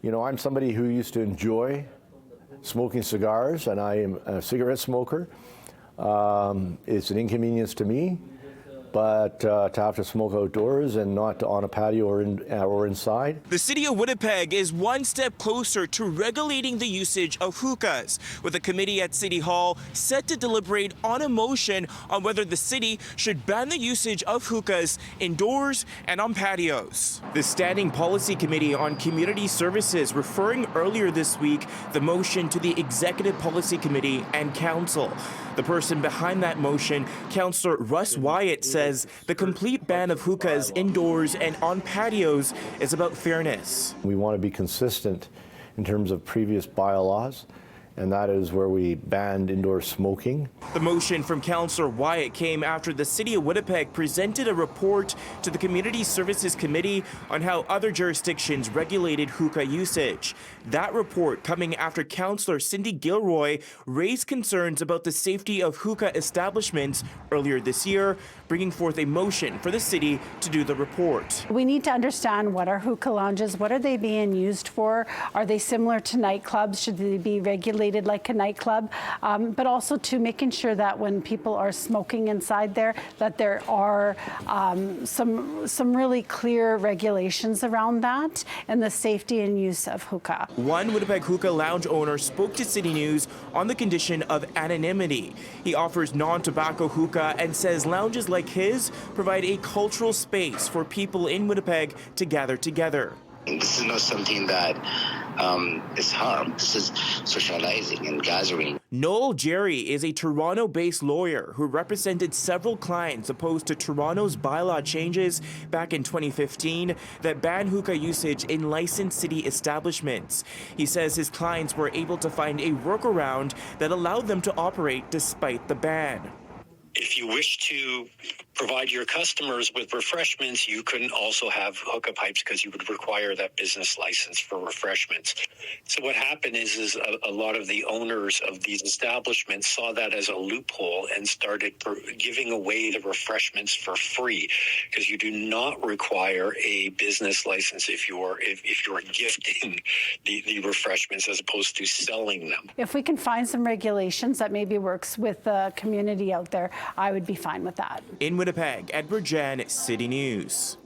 You know, I'm somebody who used to enjoy smoking cigars, and I am a cigarette smoker. It's an inconvenience to me, but to have to smoke outdoors and not on a patio or inside. The City of Winnipeg is one step closer to regulating the usage of hookahs, with a committee at City Hall set to deliberate on a motion on whether the city should ban the usage of hookahs indoors and on patios. The Standing Policy Committee on Community Services referring earlier this week the motion to the Executive Policy Committee and Council. The person behind that motion, Councillor Russ Wyatt, says the complete ban of hookahs indoors and on patios is about fairness. We want to be consistent in terms of previous bylaws, and that is where we banned indoor smoking. The motion from Councillor Wyatt came after the City of Winnipeg presented a report to the Community Services Committee on how other jurisdictions regulated hookah usage. That report coming after Councillor Cindy Gilroy raised concerns about the safety of hookah establishments earlier this year, bringing forth a motion for the city to do the report. We need to understand what are hookah lounges, what are they being used for? Are they similar to nightclubs? Should they be regulated like a nightclub? But also to making sure that when people are smoking inside there, that there are some really clear regulations around that and the safety and use of hookah. One Winnipeg hookah lounge owner spoke to City News on the condition of anonymity. He offers non-tobacco hookah and says lounges like his provide a cultural space for people in Winnipeg to gather together. This is not something that is harm. This is socializing and gathering. Noel Jerry is a Toronto-based lawyer who represented several clients opposed to Toronto's bylaw changes back in 2015 that ban hookah usage in licensed city establishments. He says his clients were able to find a workaround that allowed them to operate despite the ban. If you wish to provide your customers with refreshments, you couldn't also have hookah pipes because you would require that business license for refreshments. So what happened is a lot of the owners of these establishments saw that as a loophole and started giving away the refreshments for free, because you do not require a business license if you're gifting the refreshments as opposed to selling them. If we can find some regulations that maybe works with the community out there, I would be fine with that. In Winnipeg, Djan, City News.